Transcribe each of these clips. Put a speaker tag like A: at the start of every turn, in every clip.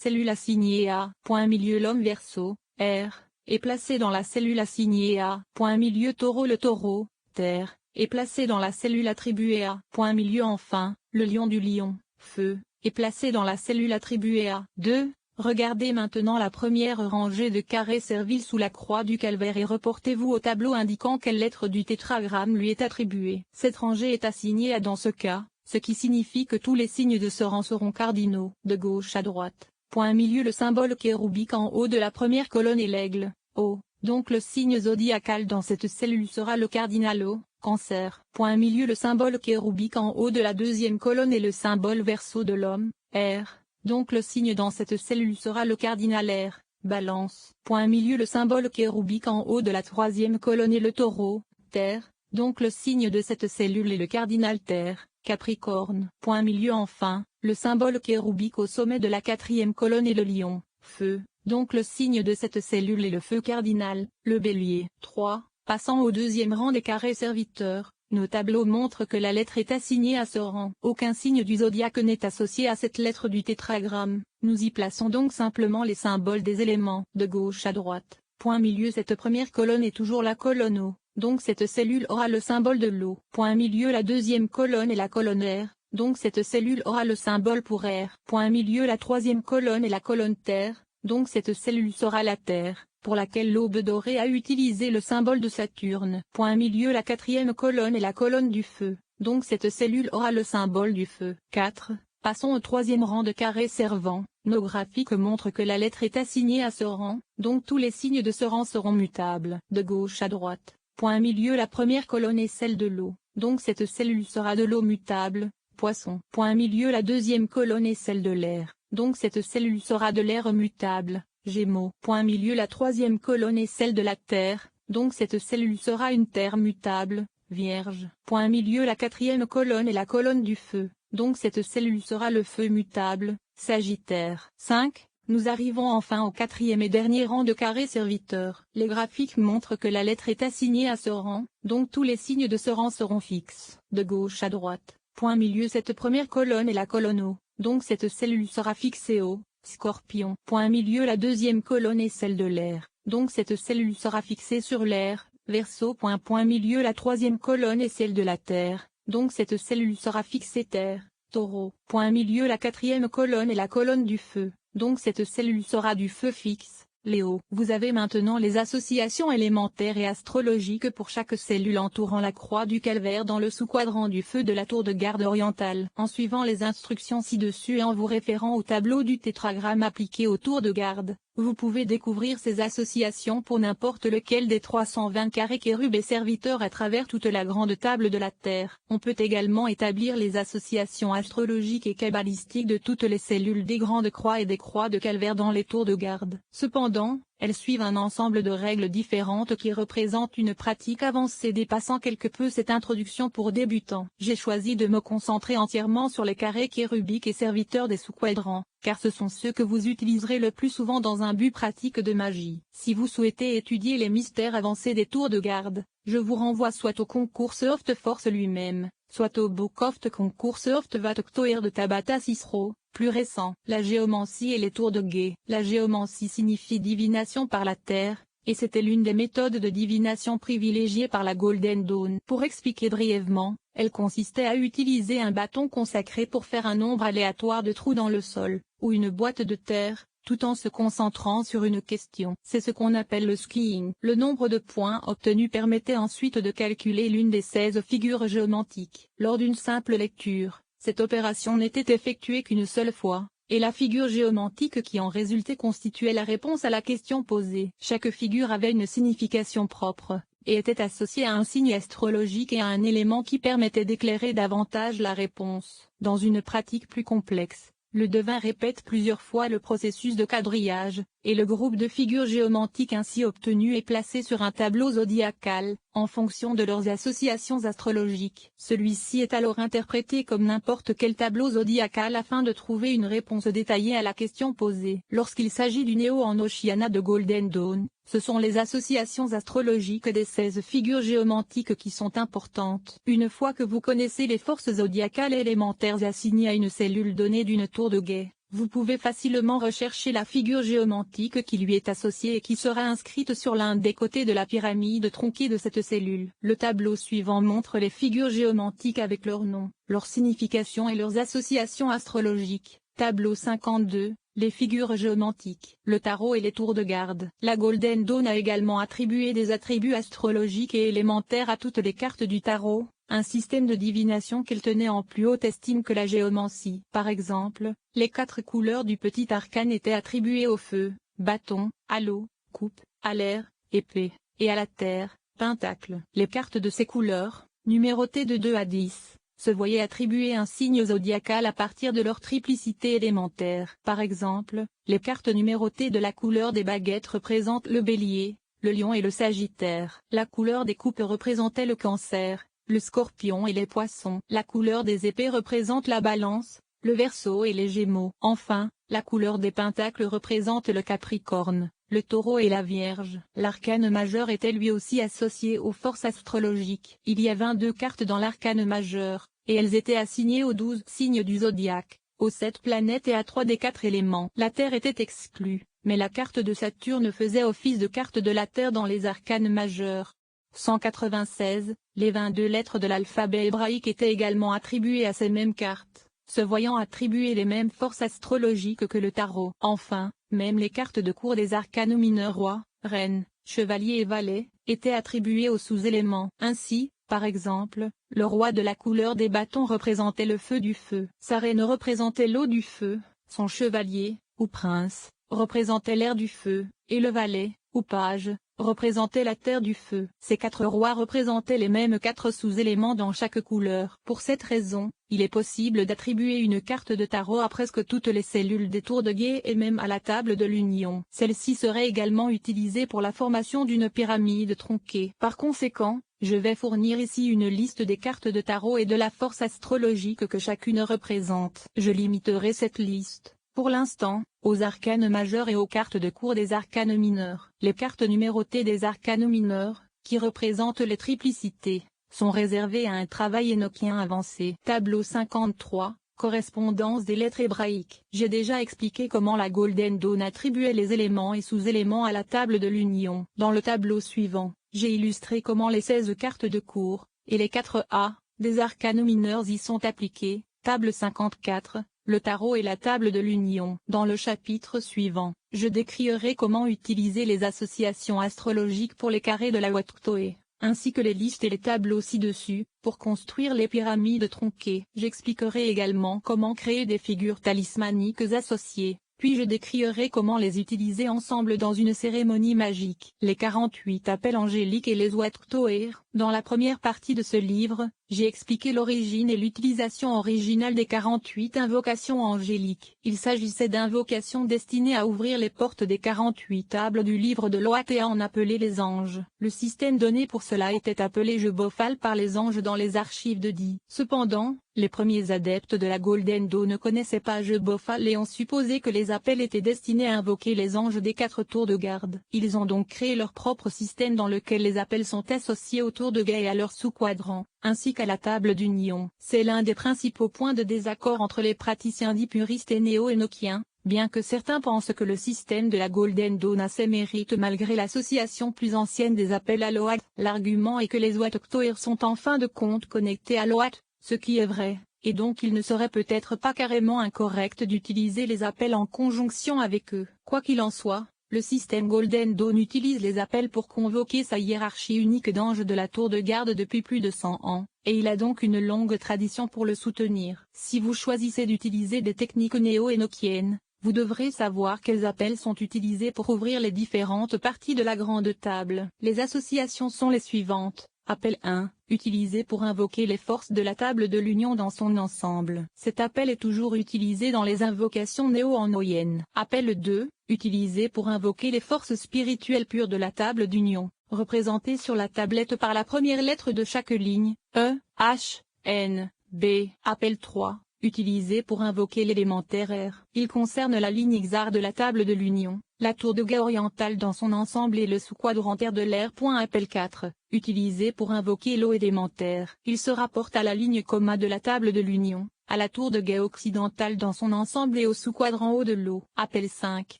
A: cellule assignée à, point milieu l'homme Verseau, R, est placé dans la cellule assignée à, point milieu Taureau le Taureau, Terre, est placé dans la cellule attribuée à, point milieu enfin, le Lion du Lion, Feu, est placé dans la cellule attribuée à. 2. Regardez maintenant la première rangée de carrés serviles sous la croix du calvaire et reportez-vous au tableau indiquant quelle lettre du tétragramme lui est attribuée. Cette rangée est assignée à dans ce cas, ce qui signifie que tous les signes de ce rang seront cardinaux, de gauche à droite. Point milieu le symbole kéroubique en haut de la première colonne est l'aigle, O. Donc le signe zodiacal dans cette cellule sera le cardinal O, Cancer. Point milieu le symbole kéroubique en haut de la deuxième colonne est le symbole Verseau de l'homme, R. Donc le signe dans cette cellule sera le cardinal R, Balance. Point milieu le symbole kéroubique en haut de la troisième colonne est le Taureau, Terre. Donc le signe de cette cellule est le cardinal Terre, Capricorne. Point milieu enfin, le symbole kéroubique au sommet de la quatrième colonne est le Lion, Feu. Donc le signe de cette cellule est le Feu cardinal, le Bélier. 3. Passant au deuxième rang des carrés serviteurs, nos tableaux montrent que la lettre est assignée à ce rang. Aucun signe du zodiaque n'est associé à cette lettre du tétragramme. Nous y plaçons donc simplement les symboles des éléments, de gauche à droite. Point milieu cette première colonne est toujours la colonne O, donc cette cellule aura le symbole de l'eau. Point milieu la deuxième colonne est la colonne R, donc cette cellule aura le symbole pour R. Point milieu la troisième colonne est la colonne Terre, donc cette cellule sera la Terre, pour laquelle l'aube dorée a utilisé le symbole de Saturne. Point milieu la quatrième colonne est la colonne du Feu, donc cette cellule aura le symbole du Feu. 4. Passons au troisième rang de carrés servants. Nos graphiques montrent que la lettre est assignée à ce rang, donc tous les signes de ce rang seront mutables, de gauche à droite. Point milieu la première colonne est celle de l'eau, donc cette cellule sera de l'eau mutable, Poisson. Point milieu la deuxième colonne est celle de l'air, donc cette cellule sera de l'air mutable, Gémeaux. Point milieu la troisième colonne est celle de la terre, donc cette cellule sera une terre mutable, Vierge. Point milieu la quatrième colonne est la colonne du feu, donc cette cellule sera le feu mutable, Sagittaire. 5. Nous arrivons enfin au quatrième et dernier rang de carrés serviteurs. Les graphiques montrent que la lettre est assignée à ce rang, donc tous les signes de ce rang seront fixes, de gauche à droite. Point milieu cette première colonne est la colonne O, donc cette cellule sera fixée au Scorpion. Point milieu la deuxième colonne est celle de l'air, donc cette cellule sera fixée sur l'air, Verseau. Point milieu la troisième colonne est celle de la terre, donc cette cellule sera fixée terre, Taureau. Point milieu la quatrième colonne est la colonne du feu, donc cette cellule sera du feu fixe, Léo. Vous avez maintenant les associations élémentaires et astrologiques pour chaque cellule entourant la croix du calvaire dans le sous-quadrant du feu de la tour de garde orientale. En suivant les instructions ci-dessus et en vous référant au tableau du tétragramme appliqué au tour de garde, vous pouvez découvrir ces associations pour n'importe lequel des 320 carrés kérubes et serviteurs à travers toute la grande table de la Terre. On peut également établir les associations astrologiques et kabbalistiques de toutes les cellules des grandes croix et des croix de calvaire dans les tours de garde. Cependant, elles suivent un ensemble de règles différentes qui représentent une pratique avancée dépassant quelque peu cette introduction pour débutants. J'ai choisi de me concentrer entièrement sur les carrés kérubiques et serviteurs des sous-quadrants, car ce sont ceux que vous utiliserez le plus souvent dans un but pratique de magie. Si vous souhaitez étudier les mystères avancés des tours de garde, je vous renvoie soit au concours Soft Force lui-même, soit au Book of the Concours Soft Vatoctoir de Tabata Cicero, plus récent. La géomancie et les tours de guet. La géomancie signifie divination par la terre, et c'était l'une des méthodes de divination privilégiées par la Golden Dawn. Pour expliquer brièvement, elle consistait à utiliser un bâton consacré pour faire un nombre aléatoire de trous dans le sol, ou une boîte de terre, tout en se concentrant sur une question. C'est ce qu'on appelle le skiing. Le nombre de points obtenus permettait ensuite de calculer l'une des 16 figures géomantiques. Lors d'une simple lecture, cette opération n'était effectuée qu'une seule fois, et la figure géomantique qui en résultait constituait la réponse à la question posée. Chaque figure avait une signification propre, et était associée à un signe astrologique et à un élément qui permettait d'éclairer davantage la réponse. Dans une pratique plus complexe, le devin répète plusieurs fois le processus de quadrillage, et le groupe de figures géomantiques ainsi obtenues est placé sur un tableau zodiacal, en fonction de leurs associations astrologiques. Celui-ci est alors interprété comme n'importe quel tableau zodiacal afin de trouver une réponse détaillée à la question posée. Lorsqu'il s'agit du Néo en Oceana de Golden Dawn, ce sont les associations astrologiques des 16 figures géomantiques qui sont importantes. Une fois que vous connaissez les forces zodiacales élémentaires assignées à une cellule donnée d'une tour de guet, vous pouvez facilement rechercher la figure géomantique qui lui est associée et qui sera inscrite sur l'un des côtés de la pyramide tronquée de cette cellule. Le tableau suivant montre les figures géomantiques avec leurs noms, leur signification et leurs associations astrologiques. Tableau 52. Les figures géomantiques, le tarot et les tours de garde. La Golden Dawn a également attribué des attributs astrologiques et élémentaires à toutes les cartes du tarot, un système de divination qu'elle tenait en plus haute estime que la géomancie. Par exemple, les 4 couleurs du petit arcane étaient attribuées au feu, bâton, à l'eau, coupe, à l'air, épée, et à la terre, pentacle. Les cartes de ces couleurs, numérotées de 2 à 10, se voyaient attribuer un signe zodiacal à partir de leur triplicité élémentaire. Par exemple, les cartes numérotées de la couleur des baguettes représentent le bélier, le lion et le sagittaire. La couleur des coupes représentait le cancer, le scorpion et les poissons. La couleur des épées représente la balance, le verseau et les gémeaux. Enfin, la couleur des pentacles représente le capricorne, le taureau et la vierge. L'arcane majeur était lui aussi associé aux forces astrologiques. Il y a 22 cartes dans l'arcane majeur, et elles étaient assignées aux 12 signes du zodiaque, aux 7 planètes et à 3 des 4 éléments. La Terre était exclue, mais la carte de Saturne faisait office de carte de la Terre dans les arcanes majeurs. 196, les 22 lettres de l'alphabet hébraïque étaient également attribuées à ces mêmes cartes, se voyant attribuer les mêmes forces astrologiques que le tarot. Enfin, même les cartes de cour des arcanes mineurs roi, reine, chevalier et valet, étaient attribuées aux sous-éléments. Ainsi, par exemple, le roi de la couleur des bâtons représentait le feu du feu. Sa reine représentait l'eau du feu, son chevalier, ou prince, représentait l'air du feu, et le valet, ou page, représentait la terre du feu. Ces 4 rois représentaient les mêmes 4 sous-éléments dans chaque couleur. Pour cette raison, il est possible d'attribuer une carte de tarot à presque toutes les cellules des tours de guet et même à la table de l'union. Celle-ci serait également utilisée pour la formation d'une pyramide tronquée. Par conséquent, je vais fournir ici une liste des cartes de tarot et de la force astrologique que chacune représente. Je limiterai cette liste, pour l'instant, aux arcanes majeurs et aux cartes de cour des arcanes mineurs. Les cartes numérotées des arcanes mineurs, qui représentent les triplicités, sont réservées à un travail énochien avancé. Tableau 53, correspondance des lettres hébraïques. J'ai déjà expliqué comment la Golden Dawn attribuait les éléments et sous-éléments à la table de l'union. Dans le tableau suivant, j'ai illustré comment les 16 cartes de cour, et les 4 A, des arcanes mineurs y sont appliquées. Table 54. Le tarot et la table de l'union. Dans le chapitre suivant, je décrirai comment utiliser les associations astrologiques pour les carrés de la Huatctoé, ainsi que les listes et les tableaux ci-dessus, pour construire les pyramides tronquées. J'expliquerai également comment créer des figures talismaniques associées, puis je décrirai comment les utiliser ensemble dans une cérémonie magique. Les 48 appels angéliques et les Huatctoé. Dans la première partie de ce livre, j'ai expliqué l'origine et l'utilisation originale des 48 invocations angéliques. Il s'agissait d'invocations destinées à ouvrir les portes des 48 tables du livre de Loat et à en appeler les anges. Le système donné pour cela était appelé jeu Bofal par les anges dans les archives de Di. Cependant, les premiers adeptes de la Golden Dawn ne connaissaient pas jeu Bofal et ont supposé que les appels étaient destinés à invoquer les anges des 4 tours de garde. Ils ont donc créé leur propre système dans lequel les appels sont associés aux tours de guet et à leurs sous-quadrants, ainsi qu'à la table d'union. C'est l'un des principaux points de désaccord entre les praticiens dits puristes et néo-énochiens, bien que certains pensent que le système de la Golden Dawn a ses mérites malgré l'association plus ancienne des appels à Loat. L'argument est que les Huatctoé sont en fin de compte connectés à Loat, ce qui est vrai, et donc il ne serait peut-être pas carrément incorrect d'utiliser les appels en conjonction avec eux. Quoi qu'il en soit, le système Golden Dawn utilise les appels pour convoquer sa hiérarchie unique d'anges de la tour de garde depuis plus de 100 ans, et il a donc une longue tradition pour le soutenir. Si vous choisissez d'utiliser des techniques néo-énochiennes, vous devrez savoir quels appels sont utilisés pour ouvrir les différentes parties de la grande table. Les associations sont les suivantes. Appel 1, utilisé pour invoquer les forces de la table de l'union dans son ensemble. Cet appel est toujours utilisé dans les invocations néo-anoïennes. Appel 2, utilisé pour invoquer les forces spirituelles pures de la table d'union, représentées sur la tablette par la première lettre de chaque ligne, E, H, N, B. Appel 3, utilisé pour invoquer l'élémentaire R. Il concerne la ligne XAR de la table de l'union, la tour de guet orientale dans son ensemble et le sous-quadrant terre de l'air. Appel 4, utilisé pour invoquer l'eau élémentaire. Il se rapporte à la ligne comma de la table de l'union, à la tour de guet occidentale dans son ensemble et au sous-quadrant haut de l'eau. Appel 5.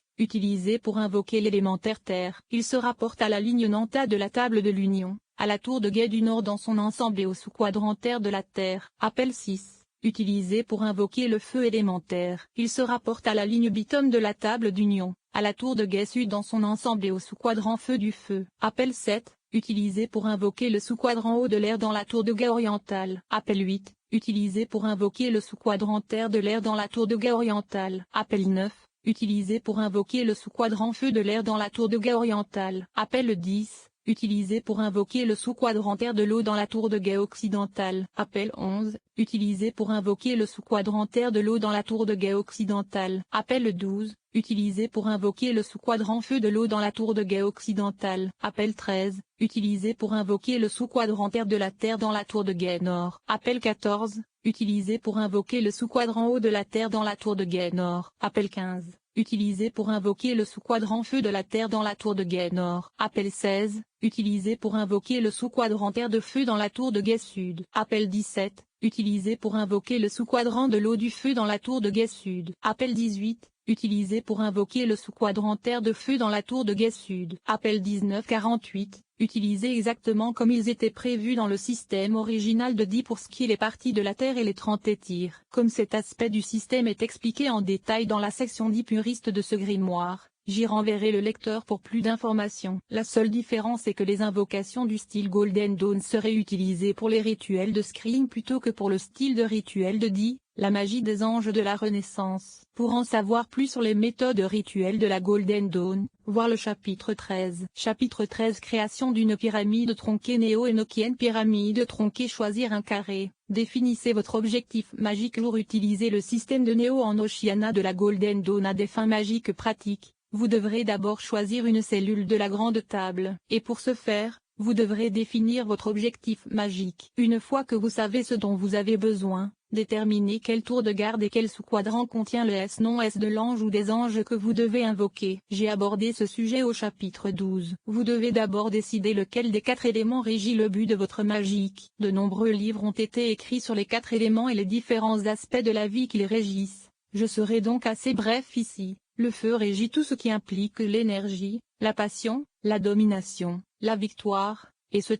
A: Utilisé pour invoquer l'élémentaire terre. Il se rapporte à la ligne Nanta de la table de l'Union, à la tour de guet du nord dans son ensemble et au sous-quadrant terre de la Terre. Appel 6. Utilisé pour invoquer le feu élémentaire. Il se rapporte à la ligne Bitum de la table d'Union, à la tour de guet sud dans son ensemble et au sous-quadrant feu du feu. Appel 7. Utilisé pour invoquer le sous-quadrant haut de l'air dans la tour de guet orientale. Appel 8. Utilisé pour invoquer le sous-quadrant terre de l'air dans la tour de guet orientale. Appel 9. Utilisé pour invoquer le sous-quadrant feu de l'air dans la tour de guet orientale. Appel 10. Utilisé pour invoquer le sous-quadrant terre de l'eau dans la tour de guet occidentale. Appel 11. Utilisé pour invoquer le sous-quadrant terre de l'eau dans la tour de guet occidentale. Appel 12. Utilisé pour invoquer le sous-quadrant feu de l'eau dans la tour de guet occidentale. Appel 13. Utilisé pour invoquer le sous-quadrant terre de la Terre dans la tour de guet nord. Appel 14. Utilisé pour invoquer le sous-quadrant haut de la Terre dans la tour de guet nord. Appel 15. Utilisé pour invoquer le sous-quadrant feu de la Terre dans la tour de guet nord. Appel 16. Utilisé pour invoquer le sous-quadrant terre de feu dans la tour de guet sud. Appel 17. Utilisé pour invoquer le sous-quadrant de l'eau du feu dans la tour de guet sud. Appel 18. Utilisé pour invoquer le sous-quadrant terre de feu dans la tour de guet sud. Appel 1948. Utilisés exactement comme ils étaient prévus dans le système original de 10 pour ce qui est les parties de la Terre et les 30 étires. Comme cet aspect du système est expliqué en détail dans la section 10 puriste de ce grimoire, j'y renverrai le lecteur pour plus d'informations. La seule différence est que les invocations du style Golden Dawn seraient utilisées pour les rituels de Scrying plutôt que pour le style de rituel de Di, la magie des anges de la Renaissance. Pour en savoir plus sur les méthodes rituelles de la Golden Dawn, voir le chapitre 13. Chapitre 13 Création d'une pyramide tronquée néo-énochienne. Pyramide tronquée. Choisir un carré. Définissez votre objectif magique pour utiliser le système de Néo en Oceana de la Golden Dawn à des fins magiques pratiques. Vous devrez d'abord choisir une cellule de la grande table, et pour ce faire, vous devrez définir votre objectif magique. Une fois que vous savez ce dont vous avez besoin, déterminez quel tour de garde et quel sous-quadrant contient le S-non S de l'ange ou des anges que vous devez invoquer. J'ai abordé ce sujet au chapitre 12. Vous devez d'abord décider lequel des 4 éléments régit le but de votre magique. De nombreux livres ont été écrits sur les 4 éléments et les différents aspects de la vie qu'ils régissent. Je serai donc assez bref ici. Le feu régit tout ce qui implique l'énergie, la passion, la domination, la victoire, etc.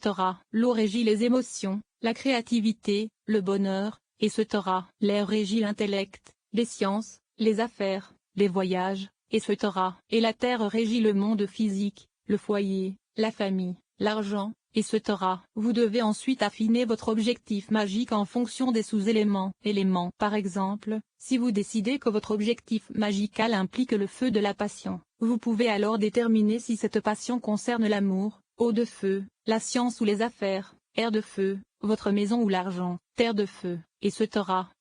A: L'eau régit les émotions, la créativité, le bonheur, etc. L'air régit l'intellect, les sciences, les affaires, les voyages, etc. Et la terre régit le monde physique, le foyer, la famille, l'argent, etc. Vous devez ensuite affiner votre objectif magique en fonction des sous-éléments. Par exemple, si vous décidez que votre objectif magical implique le feu de la passion, vous pouvez alors déterminer si cette passion concerne l'amour, eau de feu, la science ou les affaires, air de feu, votre maison ou l'argent, terre de feu, etc.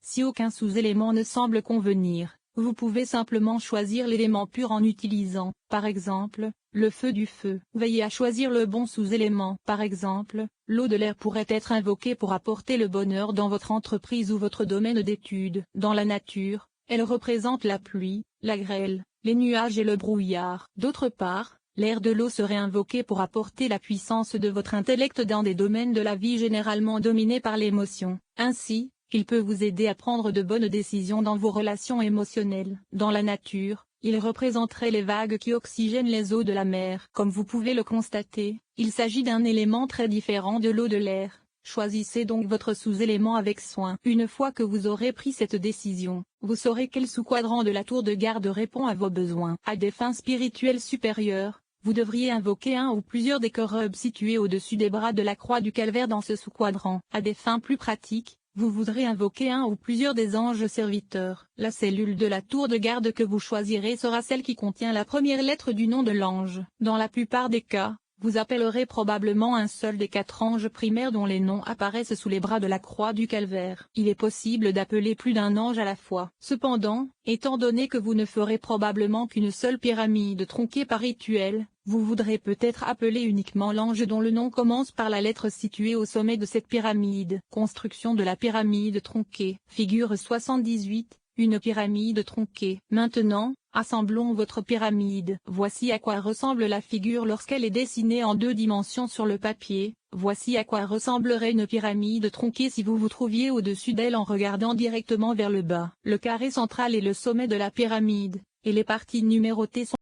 A: Si aucun sous-élément ne semble convenir, vous pouvez simplement choisir l'élément pur en utilisant, par exemple, le feu du feu. Veillez à choisir le bon sous-élément. Par exemple, l'eau de l'air pourrait être invoquée pour apporter le bonheur dans votre entreprise ou votre domaine d'études. Dans la nature, elle représente la pluie, la grêle, les nuages et le brouillard. D'autre part, l'air de l'eau serait invoqué pour apporter la puissance de votre intellect dans des domaines de la vie généralement dominés par l'émotion. Ainsi, il peut vous aider à prendre de bonnes décisions dans vos relations émotionnelles. Dans la nature, il représenterait les vagues qui oxygènent les eaux de la mer. Comme vous pouvez le constater, il s'agit d'un élément très différent de l'eau de l'air. Choisissez donc votre sous-élément avec soin. Une fois que vous aurez pris cette décision, vous saurez quel sous-quadrant de la tour de garde répond à vos besoins. À des fins spirituelles supérieures, vous devriez invoquer un ou plusieurs des chérubs situés au-dessus des bras de la croix du calvaire dans ce sous-quadrant. À des fins plus pratiques, vous voudrez invoquer un ou plusieurs des anges serviteurs. La cellule de la tour de garde que vous choisirez sera celle qui contient la première lettre du nom de l'ange. Dans la plupart des cas, vous appellerez probablement un seul des 4 anges primaires dont les noms apparaissent sous les bras de la croix du calvaire. Il est possible d'appeler plus d'un ange à la fois. Cependant, étant donné que vous ne ferez probablement qu'une seule pyramide tronquée par rituel, vous voudrez peut-être appeler uniquement l'ange dont le nom commence par la lettre située au sommet de cette pyramide. Construction de la pyramide tronquée. Figure 78, une pyramide tronquée. Maintenant, Assemblons votre pyramide. Voici à quoi ressemble la figure lorsqu'elle est dessinée en 2 dimensions sur le papier. Voici à quoi ressemblerait une pyramide tronquée si vous vous trouviez au-dessus d'elle en regardant directement vers le bas. Le carré central est le sommet de la pyramide, et les parties numérotées sont